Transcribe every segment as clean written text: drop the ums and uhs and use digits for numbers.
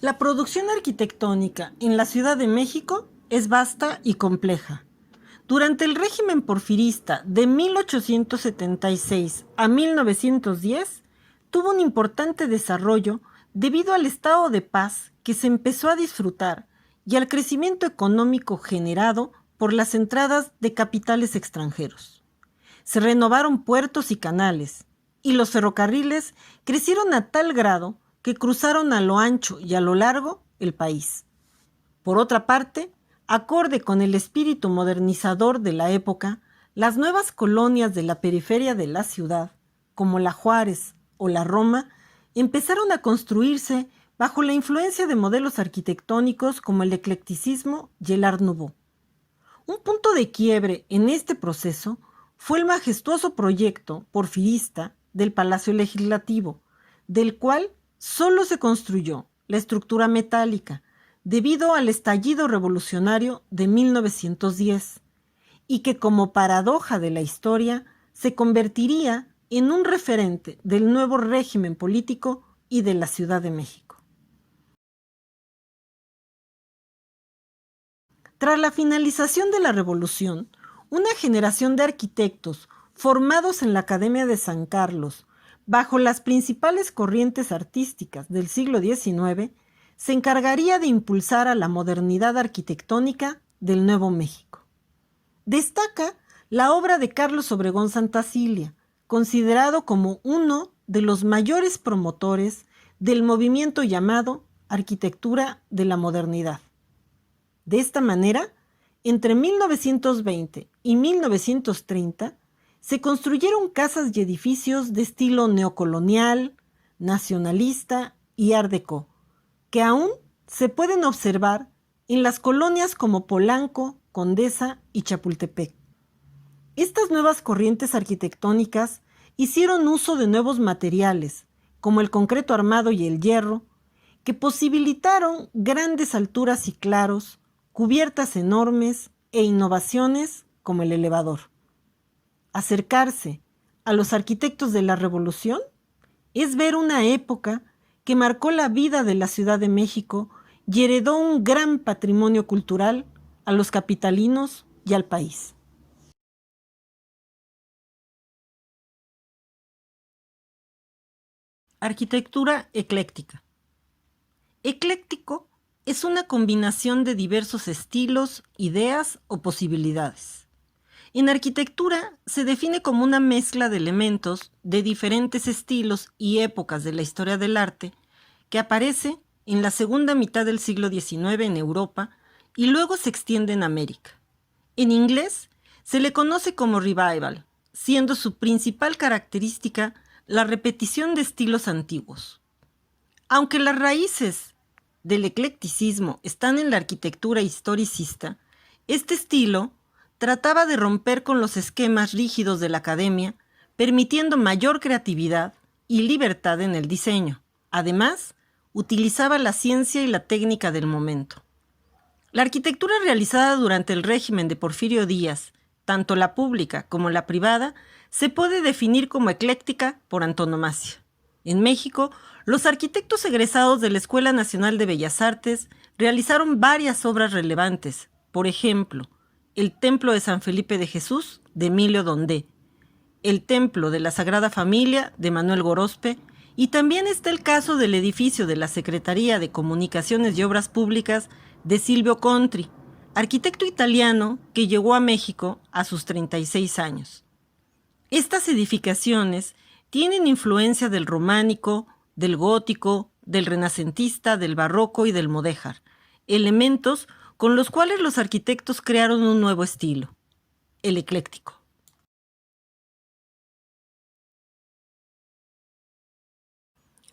La producción arquitectónica en la Ciudad de México es vasta y compleja. Durante el régimen porfirista de 1876 a 1910, tuvo un importante desarrollo debido al estado de paz que se empezó a disfrutar y al crecimiento económico generado por las entradas de capitales extranjeros. Se renovaron puertos y canales, y los ferrocarriles crecieron a tal grado que cruzaron a lo ancho y a lo largo el país. Por otra parte, acorde con el espíritu modernizador de la época, las nuevas colonias de la periferia de la ciudad, como la Juárez o la Roma, empezaron a construirse bajo la influencia de modelos arquitectónicos como el eclecticismo y el Art Nouveau. Un punto de quiebre en este proceso fue el majestuoso proyecto porfirista del Palacio Legislativo, del cual solo se construyó la estructura metálica debido al estallido revolucionario de 1910, y que como paradoja de la historia se convertiría en un referente del nuevo régimen político y de la Ciudad de México. Tras la finalización de la Revolución, una generación de arquitectos formados en la Academia de San Carlos, bajo las principales corrientes artísticas del siglo XIX, se encargaría de impulsar a la modernidad arquitectónica del Nuevo México. Destaca la obra de Carlos Obregón Santacilia, considerado como uno de los mayores promotores del movimiento llamado Arquitectura de la Modernidad. De esta manera, entre 1920 y 1930, se construyeron casas y edificios de estilo neocolonial, nacionalista y art déco, que aún se pueden observar en las colonias como Polanco, Condesa y Chapultepec. Estas nuevas corrientes arquitectónicas hicieron uso de nuevos materiales, como el concreto armado y el hierro, que posibilitaron grandes alturas y claros, cubiertas enormes e innovaciones como el elevador. Acercarse a los arquitectos de la Revolución es ver una época que marcó la vida de la Ciudad de México y heredó un gran patrimonio cultural a los capitalinos y al país. Arquitectura ecléctica. Ecléctico es una combinación de diversos estilos, ideas o posibilidades. En arquitectura se define como una mezcla de elementos de diferentes estilos y épocas de la historia del arte que aparece en la segunda mitad del siglo XIX en Europa y luego se extiende en América. En inglés se le conoce como revival, siendo su principal característica la repetición de estilos antiguos. Aunque las raíces del eclecticismo están en la arquitectura historicista, este estilo trataba de romper con los esquemas rígidos de la academia, permitiendo mayor creatividad y libertad en el diseño. Además, utilizaba la ciencia y la técnica del momento. La arquitectura realizada durante el régimen de Porfirio Díaz, tanto la pública como la privada, se puede definir como ecléctica por antonomasia. En México, los arquitectos egresados de la Escuela Nacional de Bellas Artes realizaron varias obras relevantes, por ejemplo, el Templo de San Felipe de Jesús, de Emilio Dondé, el Templo de la Sagrada Familia, de Manuel Gorospe, y también está el caso del edificio de la Secretaría de Comunicaciones y Obras Públicas de Silvio Contri, arquitecto italiano que llegó a México a sus 36 años. Estas edificaciones tienen influencia del románico, del gótico, del renacentista, del barroco y del mudéjar, elementos con los cuales los arquitectos crearon un nuevo estilo, el ecléctico.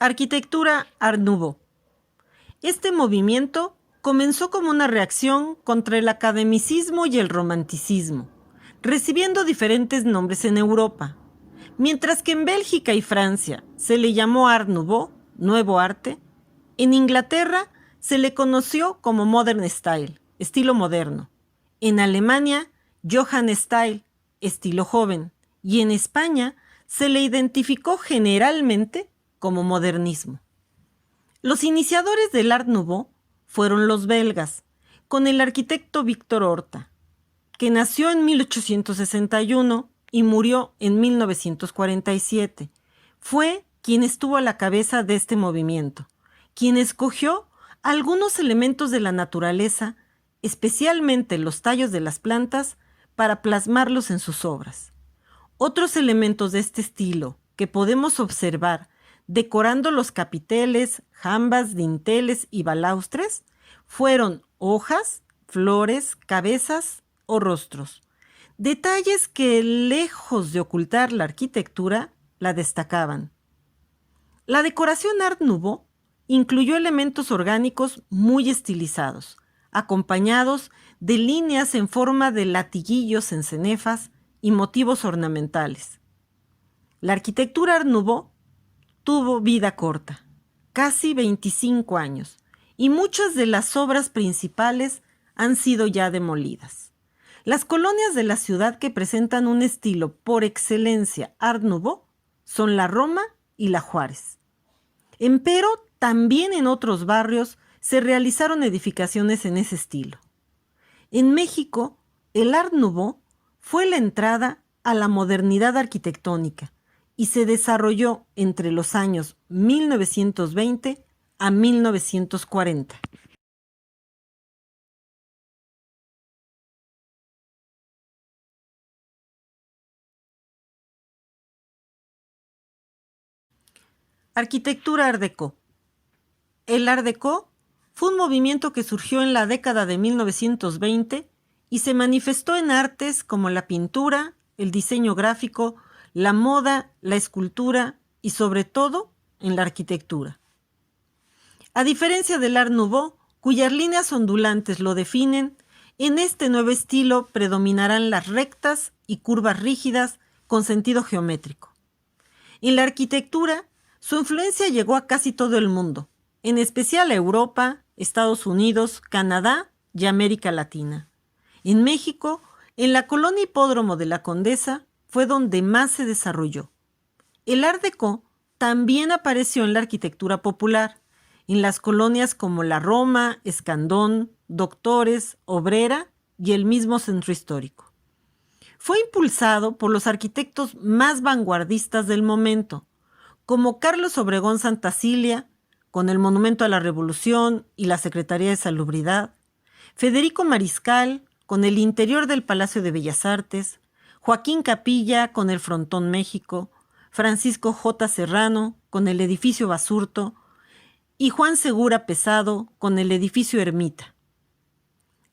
Arquitectura Art Nouveau. Este movimiento comenzó como una reacción contra el academicismo y el romanticismo, recibiendo diferentes nombres en Europa. Mientras que en Bélgica y Francia se le llamó Art Nouveau, nuevo arte, en Inglaterra se le conoció como Modern Style, estilo moderno. En Alemania, Johann Style, estilo joven. Y en España se le identificó generalmente como modernismo. Los iniciadores del Art Nouveau fueron los belgas, con el arquitecto Victor Horta, que nació en 1861 y murió en 1947. Fue quien estuvo a la cabeza de este movimiento, quien escogió algunos elementos de la naturaleza, especialmente los tallos de las plantas, para plasmarlos en sus obras. Otros elementos de este estilo que podemos observar decorando los capiteles, jambas, dinteles y balaustres fueron hojas, flores, cabezas o rostros. Detalles que, lejos de ocultar la arquitectura, la destacaban. La decoración Art Nouveau incluyó elementos orgánicos muy estilizados, acompañados de líneas en forma de latiguillos en cenefas y motivos ornamentales. La arquitectura Art Nouveau tuvo vida corta, casi 25 años, y muchas de las obras principales han sido ya demolidas. Las colonias de la ciudad que presentan un estilo por excelencia Art Nouveau son la Roma y la Juárez. Empero, también en otros barrios se realizaron edificaciones en ese estilo. En México, el Art Nouveau fue la entrada a la modernidad arquitectónica y se desarrolló entre los años 1920 a 1940. Arquitectura Art Deco. El Art Deco fue un movimiento que surgió en la década de 1920 y se manifestó en artes como la pintura, el diseño gráfico, la moda, la escultura y sobre todo en la arquitectura. A diferencia del Art Nouveau, cuyas líneas ondulantes lo definen, en este nuevo estilo predominarán las rectas y curvas rígidas con sentido geométrico. En la arquitectura, su influencia llegó a casi todo el mundo, en especial a Europa, Estados Unidos, Canadá y América Latina. En México, en la colonia Hipódromo de la Condesa, fue donde más se desarrolló. El Art Deco también apareció en la arquitectura popular, en las colonias como la Roma, Escandón, Doctores, Obrera y el mismo Centro Histórico. Fue impulsado por los arquitectos más vanguardistas del momento, como Carlos Obregón Santacilia, con el Monumento a la Revolución y la Secretaría de Salubridad, Federico Mariscal, con el interior del Palacio de Bellas Artes, Joaquín Capilla, con el Frontón México, Francisco J. Serrano, con el edificio Basurto, y Juan Segura Pesado, con el edificio Ermita.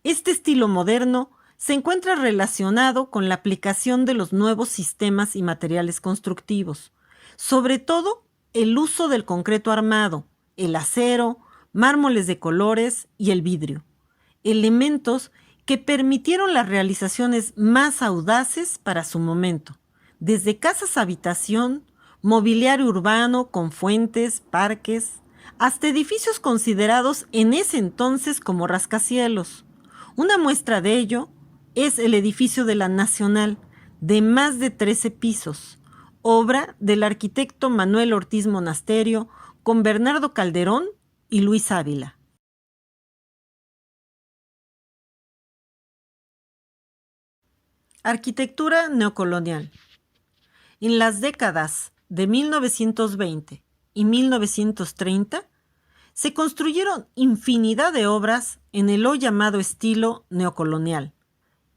Este estilo moderno se encuentra relacionado con la aplicación de los nuevos sistemas y materiales constructivos, sobre todo el uso del concreto armado, el acero, mármoles de colores y el vidrio, elementos que permitieron las realizaciones más audaces para su momento, desde casas habitación, mobiliario urbano con fuentes, parques, hasta edificios considerados en ese entonces como rascacielos. Una muestra de ello es el edificio de la Nacional, de más de 13 pisos, obra del arquitecto Manuel Ortiz Monasterio, con Bernardo Calderón y Luis Ávila. Arquitectura neocolonial. En las décadas de 1920 y 1930 se construyeron infinidad de obras en el hoy llamado estilo neocolonial,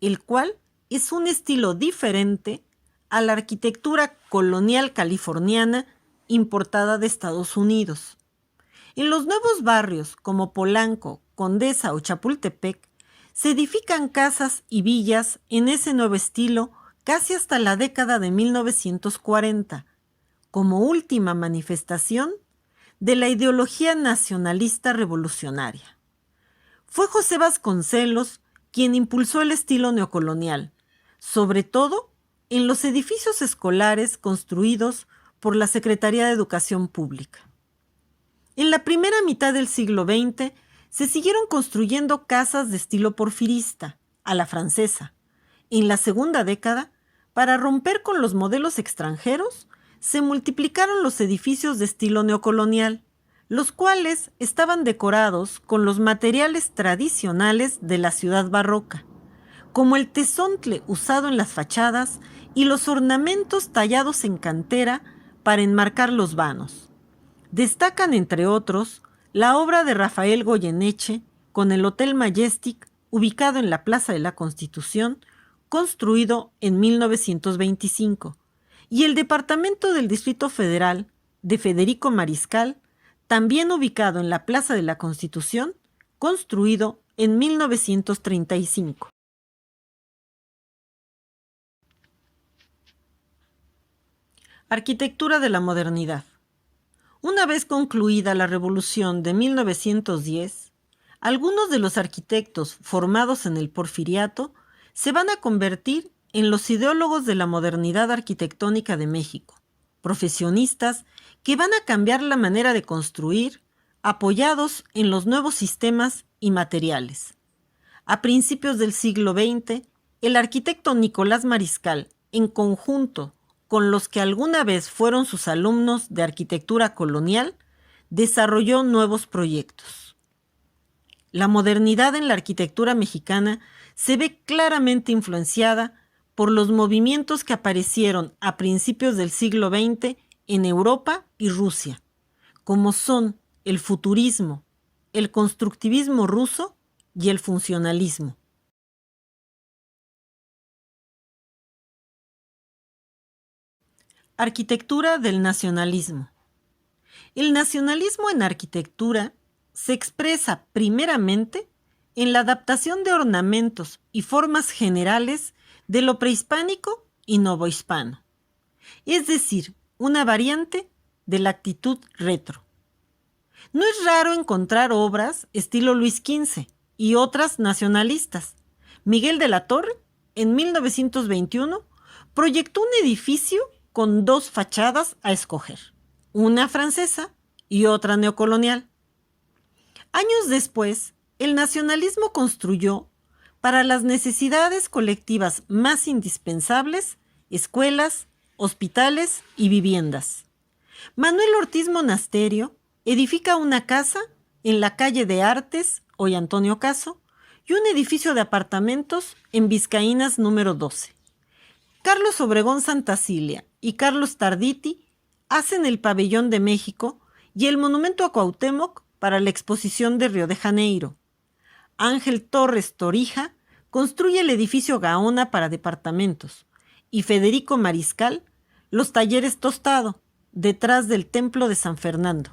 el cual es un estilo diferente a la arquitectura colonial californiana importada de Estados Unidos. En los nuevos barrios como Polanco, Condesa o Chapultepec, se edifican casas y villas en ese nuevo estilo casi hasta la década de 1940, como última manifestación de la ideología nacionalista revolucionaria. Fue José Vasconcelos quien impulsó el estilo neocolonial, sobre todo en los edificios escolares construidos por la Secretaría de Educación Pública. En la primera mitad del siglo XX se siguieron construyendo casas de estilo porfirista, a la francesa. En la segunda década, para romper con los modelos extranjeros, se multiplicaron los edificios de estilo neocolonial, los cuales estaban decorados con los materiales tradicionales de la ciudad barroca, como el tezontle usado en las fachadas y los ornamentos tallados en cantera para enmarcar los vanos. Destacan, entre otros, la obra de Rafael Goyeneche con el Hotel Majestic, ubicado en la Plaza de la Constitución, construido en 1925, y el Departamento del Distrito Federal de Federico Mariscal, también ubicado en la Plaza de la Constitución, construido en 1935. Arquitectura de la modernidad. Una vez concluida la Revolución de 1910, algunos de los arquitectos formados en el Porfiriato se van a convertir en los ideólogos de la modernidad arquitectónica de México, profesionistas que van a cambiar la manera de construir, apoyados en los nuevos sistemas y materiales. A principios del siglo XX, el arquitecto Nicolás Mariscal, en conjunto con los que alguna vez fueron sus alumnos de arquitectura colonial, desarrolló nuevos proyectos. La modernidad en la arquitectura mexicana se ve claramente influenciada por los movimientos que aparecieron a principios del siglo XX en Europa y Rusia, como son el futurismo, el constructivismo ruso y el funcionalismo. Arquitectura del nacionalismo. El nacionalismo en arquitectura se expresa primeramente en la adaptación de ornamentos y formas generales de lo prehispánico y novohispano, es decir, una variante de la actitud retro. No es raro encontrar obras estilo Luis XV y otras nacionalistas. Miguel de la Torre, en 1921, proyectó un edificio con dos fachadas a escoger, una francesa y otra neocolonial. Años después, el nacionalismo construyó, para las necesidades colectivas más indispensables, escuelas, hospitales y viviendas. Manuel Ortiz Monasterio edifica una casa en la calle de Artes, hoy Antonio Caso, y un edificio de apartamentos en Vizcaínas número 12. Carlos Obregón Santacilia y Carlos Tarditi hacen el Pabellón de México y el Monumento a Cuauhtémoc para la Exposición de Río de Janeiro. Ángel Torres Torija construye el edificio Gaona para departamentos y Federico Mariscal los talleres Tostado, detrás del Templo de San Fernando.